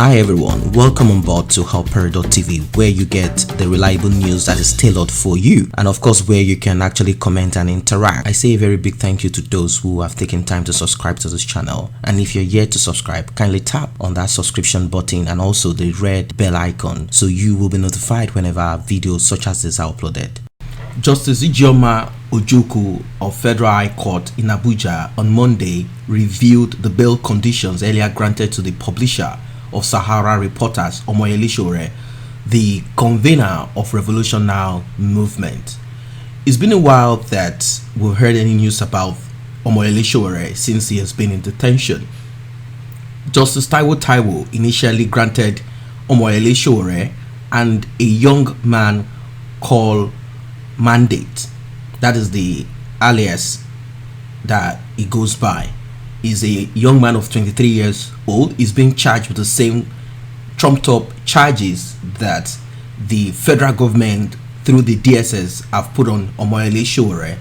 Hi everyone, welcome on board to Oppressive, where you get the reliable news that is tailored for you, and of course where you can actually comment and interact. I say a very big thank you to those who have taken time to subscribe to this channel, and if you're yet to subscribe, kindly tap on that subscription button and also the red bell icon so you will be notified whenever videos such as this are uploaded. Justice Ojukwu of Federal High Court in Abuja on Monday reviewed the bail conditions earlier granted to the publisher of Sahara Reporters, Omoyele Sowore, the convener of Revolution Now movement. It's been a while that we've heard any news about Omoyele Sowore since he has been in detention. Justice Taiwo initially granted Omoyele Sowore and a young man called mandate. That is the alias that he goes by. Is a young man of 23 years old. Is being charged with the same trumped up charges that the federal government through the DSS have put on Omoyele Sowore.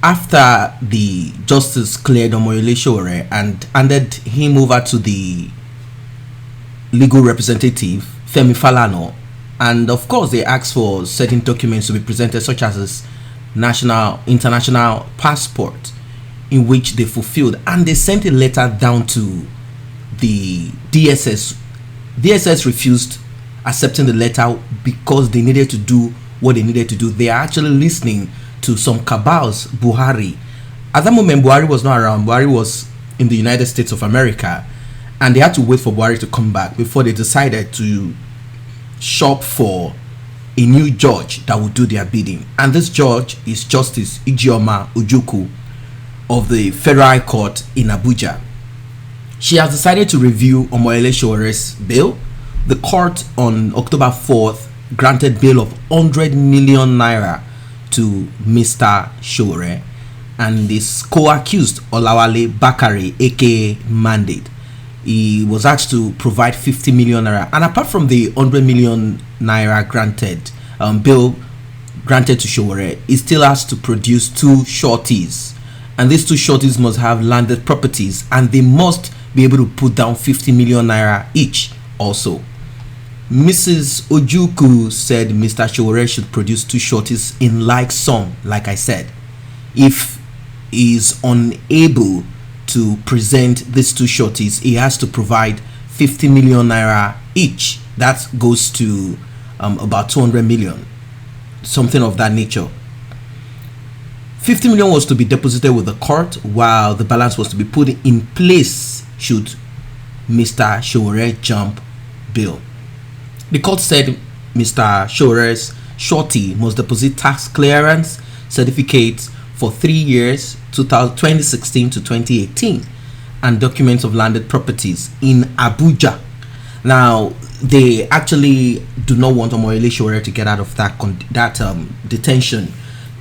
After the justice cleared Omoyele Sowore and handed him over to the legal representative Femi Falana, and of course they asked for certain documents to be presented, such as his international passport, in which they fulfilled, and they sent a letter down to the DSS. DSS refused accepting the letter because they needed to do what they needed to do. They are actually listening to some cabals. Buhari, at that moment Buhari was not around. Buhari was in the United States of America, and they had to wait for Buhari to come back before they decided to shop for a new judge that would do their bidding. And this judge is Justice Ojukwu of the Federal High Court in Abuja. She has decided to review Omoyele Sowore's bail. The court on October 4th granted bail of 100 million naira to Mr. Sowore and his co-accused Olawale Bakare, aka Mandate. He was asked to provide 50 million naira, and apart from the 100 million naira granted bail granted to Sowore, he still has to produce two shorties. And these two shorties must have landed properties, and they must be able to put down 50 million naira each also. Mrs. Ojukwu said Mr. Sowore should produce two shorties in like sum, like I said. If he is unable to present these two shorties, he has to provide 50 million naira each. That goes to about 200 million, something of that nature. 50 million was to be deposited with the court, while the balance was to be put in place should Mr. Sowore jump bail. The court said Mr. Sowore's shorty must deposit tax clearance certificates for 3 years, 2016 to 2018, and documents of landed properties in Abuja. Now, they actually do not want Omoyele Sowore to get out of that detention.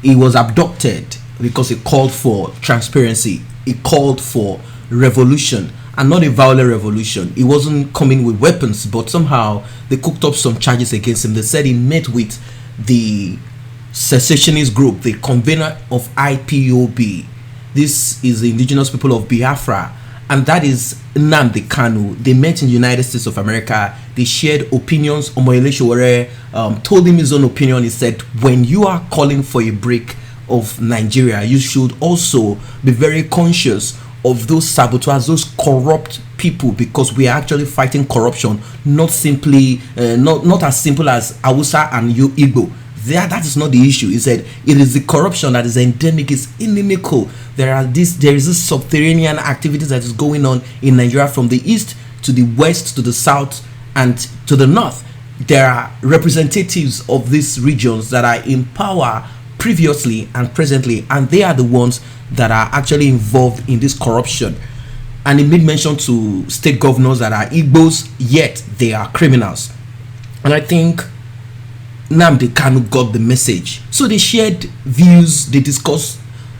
He was abducted because he called for transparency. He called for revolution, and not a violent revolution. He wasn't coming with weapons, but somehow they cooked up some charges against him. They said he met with the secessionist group, the convener of IPOB. This is the indigenous people of Biafra, and that is Nnamdi Kanu. They met in the United States of America. They shared opinions. Omoyele Sowore told him his own opinion. He said, when you are calling for a break of Nigeria, you should also be very conscious of those saboteurs, those corrupt people, because we are actually fighting corruption, not simply not as simple as Hausa and Igbo. That is not the issue. He said it is the corruption that is endemic, is inimical. There is this subterranean activities that is going on in Nigeria, from the east to the west to the south and to the north. There are representatives of these regions that are in power previously and presently, and they are the ones that are actually involved in this corruption. And he made mention to state governors that are Igbos, yet they are criminals. And I think Nnamdi Kanu got the message. So they shared views, they discussed.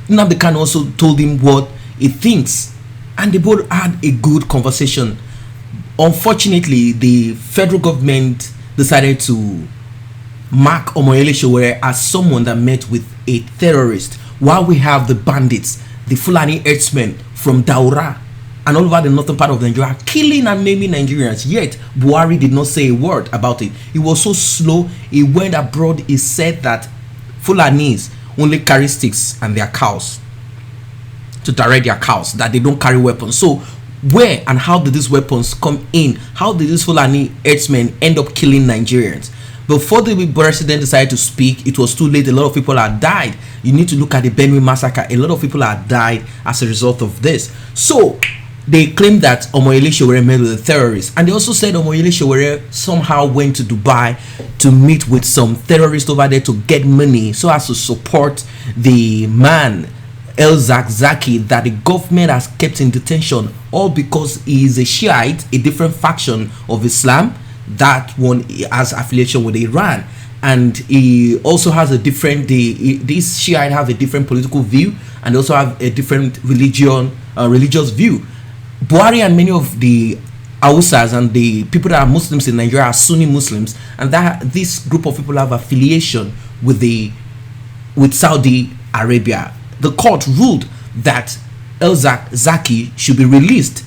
Nnamdi Kanu also told him what he thinks, and they both had a good conversation. Unfortunately, the federal government decided to mark Omoyele Sowore as someone that met with a terrorist, while we have the bandits, the Fulani herdsmen from Daura, and all over the northern part of Nigeria, killing and maiming Nigerians. Yet Buhari did not say a word about it. He was so slow. He went abroad. He said that Fulanis only carry sticks and their cows to direct their cows, that they don't carry weapons. So where and how did these weapons come in? How did these Fulani herdsmen end up killing Nigerians? Before the president decided to speak, it was too late. A lot of people had died. You need to look at the Benue massacre. A lot of people had died as a result of this. So they claimed that Omoyele Sowore met with the terrorists, and they also said Omoyele Sowore somehow went to Dubai to meet with some terrorists over there to get money so as to support the man El-Zakzaky that the government has kept in detention, all because he is a Shiite, a different faction of Islam. That one has affiliation with Iran, and he also has a different, this Shiite have a different political view, and also have a different religious view. Buhari and many of the Hausas and the people that are Muslims in Nigeria are Sunni Muslims, and that this group of people have affiliation with Saudi Arabia. The court ruled that El-Zakzaky should be released,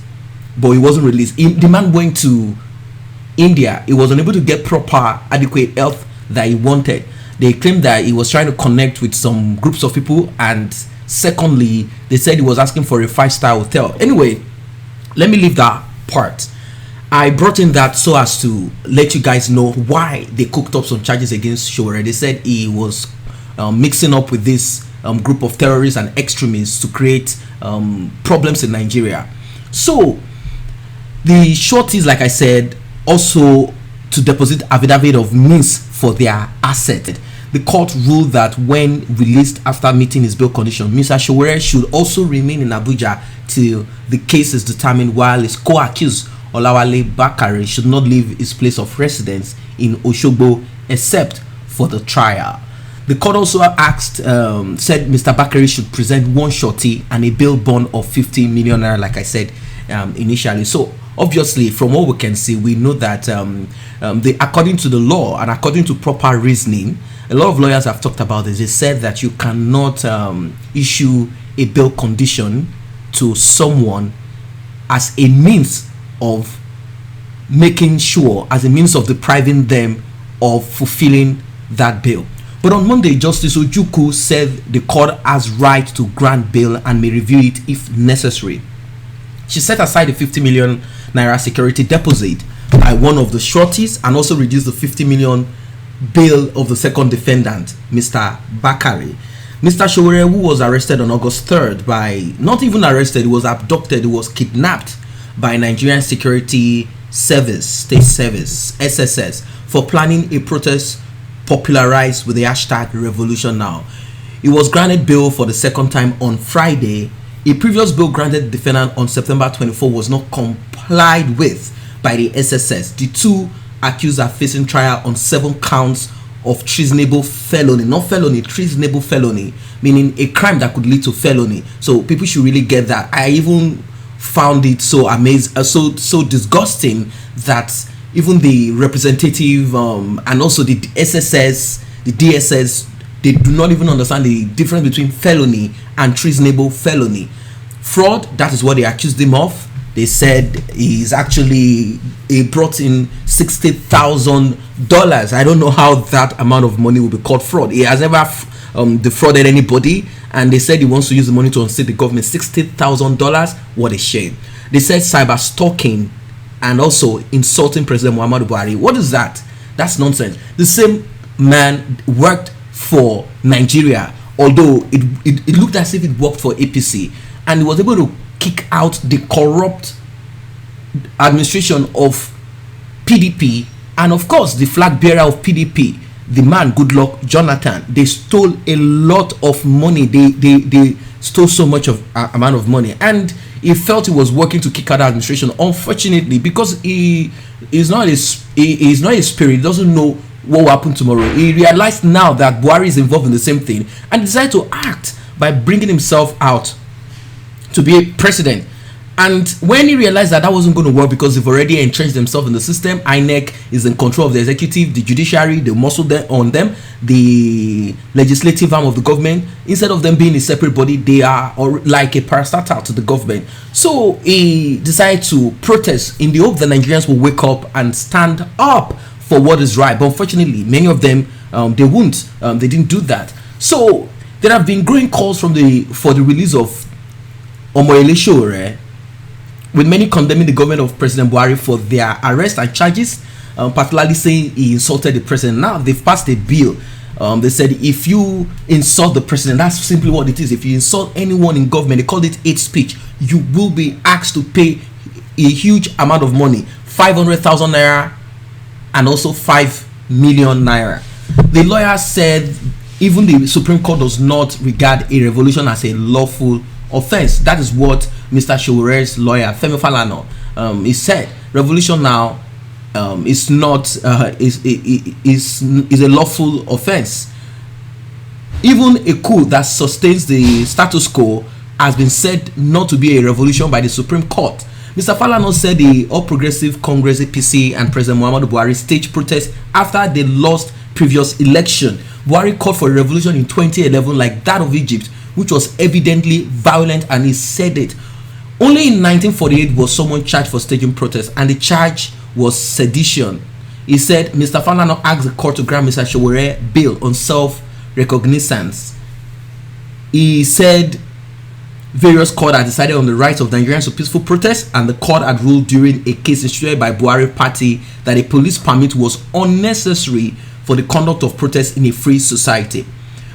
but he wasn't released. The man went to India. He was unable to get proper, adequate health that he wanted. They claimed that he was trying to connect with some groups of people, and secondly, they said he was asking for a 5-star hotel. Anyway, let me leave that part. I brought in that so as to let you guys know why they cooked up some charges against Sowore. They said he was mixing up with this group of terrorists and extremists to create problems in Nigeria. So the shorties, like I said, also to deposit affidavit of means for their asset. The court ruled that when released after meeting his bail condition, Mr. Sowore should also remain in Abuja till the case is determined, while his co-accused Olawale Bakare should not leave his place of residence in Ojukwu except for the trial. The court also said Mr. Bakare should present one shorty and a bail bond of 50 million naira, like I said initially. So obviously, from what we can see, we know that according to the law and according to proper reasoning, a lot of lawyers have talked about this. They said that you cannot issue a bail condition to someone as a means of making sure, as a means of depriving them of fulfilling that bail. But on Monday, Justice Ojukwu said the court has right to grant bail and may review it if necessary. She set aside the 50 million naira security deposit by one of the shorties and also reduced the 50 million bail of the second defendant, Mr. Bakare. Mr. Sowore, who was arrested on August 3rd not even arrested, he was abducted, he was kidnapped by Nigerian Security Service, State Service, SSS, for planning a protest popularized with the hashtag Revolution Now. He was granted bail for the second time on Friday. A previous bail granted the defendant on September 24 was not complied with by the SSS. The two accused are facing trial on 7 counts of treasonable felony, not felony, treasonable felony, meaning a crime that could lead to felony. So people should really get that. I even found it so amazing, so disgusting that even the representative and also the SSS, the DSS, they do not even understand the difference between felony and treasonable felony. Fraud, that is what they accused him of. They said he brought in $60,000. I don't know how that amount of money will be called fraud. He has never defrauded anybody, and they said he wants to use the money to unseat the government. $60,000. What a shame. They said cyber stalking and also insulting President Muhammadu Buhari. What is that? That's nonsense. The same man worked for Nigeria, although it looked as if it worked for APC, and he was able to kick out the corrupt administration of PDP, and of course the flag bearer of PDP, the man Goodluck Jonathan. They stole a lot of money. They stole so much amount of money, and he felt he was working to kick out the administration. Unfortunately, because he is not a spirit, he doesn't know what will happen tomorrow. He realized now that Buhari is involved in the same thing, and decided to act by bringing himself out to be a president. And when he realized that that wasn't going to work because they've already entrenched themselves in the system, INEC is in control of the executive, the judiciary, they muscle on them, the legislative arm of the government. Instead of them being a separate body, they are like a parastatal to the government. So he decided to protest in the hope that Nigerians will wake up and stand up for what is right. But unfortunately, many of them, they won't. They didn't do that. So there have been growing calls for the release of Omoyele Sowore, with many condemning the government of President Buhari for their arrest and charges, particularly saying he insulted the president. Now they've passed a bill. They said if you insult the president, that's simply what it is. If you insult anyone in government, they called it hate speech, you will be asked to pay a huge amount of money, 500,000 naira and also 5 million naira. The lawyer said even the Supreme Court does not regard a revolution as a lawful offense. That is what Mr. Sowore'S lawyer Femi Falana he said. Revolution now is not is a lawful offense. Even a coup that sustains the status quo has been said not to be a revolution by the Supreme Court. Mr. Falana said the All Progressive Congress APC and President Muhammadu Buhari staged protests after they lost previous election. Buhari called for a revolution in 2011 like that of Egypt, which was evidently violent, and he said it. Only in 1948 was someone charged for staging protests, and the charge was sedition. He said Mr. Falana asked the court to grant Mr. Sowore bail on self-recognizance. He said various courts had decided on the rights of Nigerians to peaceful protest, and the court had ruled during a case instructed by Buhari party that a police permit was unnecessary for the conduct of protests in a free society.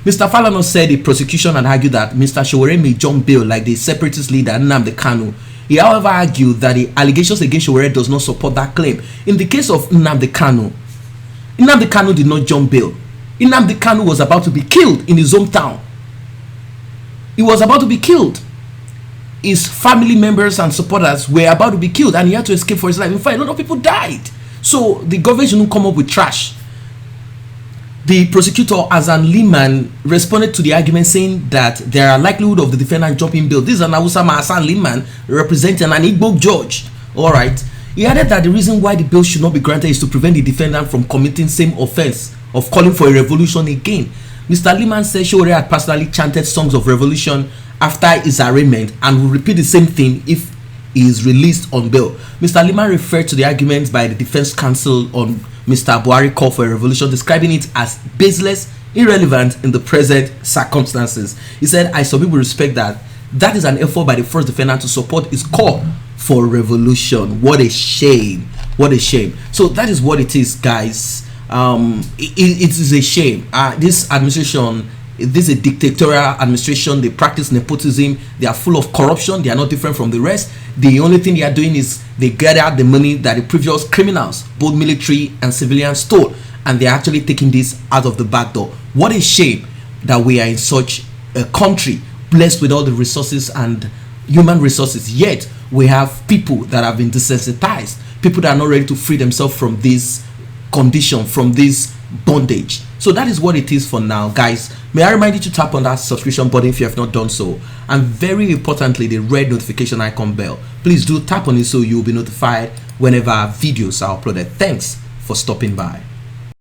Mr. Falana said the prosecution had argued that Mr. Sowore may jump bail like the separatist leader Nnamdi Kanu. He however argued that the allegations against Sowore does not support that claim. In the case of Nnamdi Kanu did not jump bail. Nnamdi Kanu was about to be killed in his hometown. He was about to be killed. His family members and supporters were about to be killed, and he had to escape for his life. In fact, a lot of people died. So the government shouldn't come up with trash. The prosecutor Hassan Liman responded to the argument saying that there are likelihood of the defendant jumping bail. This is an Awusama Hassan Liman representing an Igbo judge. Alright. He added that the reason why the bail should not be granted is to prevent the defendant from committing same offense of calling for a revolution again. Mr. Liman said Sowore had personally chanted songs of revolution after his arraignment and will repeat the same thing if he is released on bail. Mr. Liman referred to the arguments by the defense counsel on Mr. Buhari call for a revolution, describing it as baseless, irrelevant in the present circumstances. He said, I submit with respect that that is an effort by the first defendant to support his call for revolution. What a shame. What a shame. So that is what it is, guys. It is a shame. This administration, this is a dictatorial administration. They practice nepotism. They are full of corruption. They are not different from the rest. The only thing they are doing is they gather the money that the previous criminals, both military and civilians, stole, and they are actually taking this out of the back door. What a shame that we are in such a country blessed with all the resources and human resources, yet we have people that have been desensitized, people that are not ready to free themselves from this condition, from this bondage. So that is what it is for now, guys. May I remind you to tap on that subscription button if you have not done so, and very importantly the red notification icon bell. Please do tap on it so you will be notified whenever videos are uploaded. Thanks for stopping by.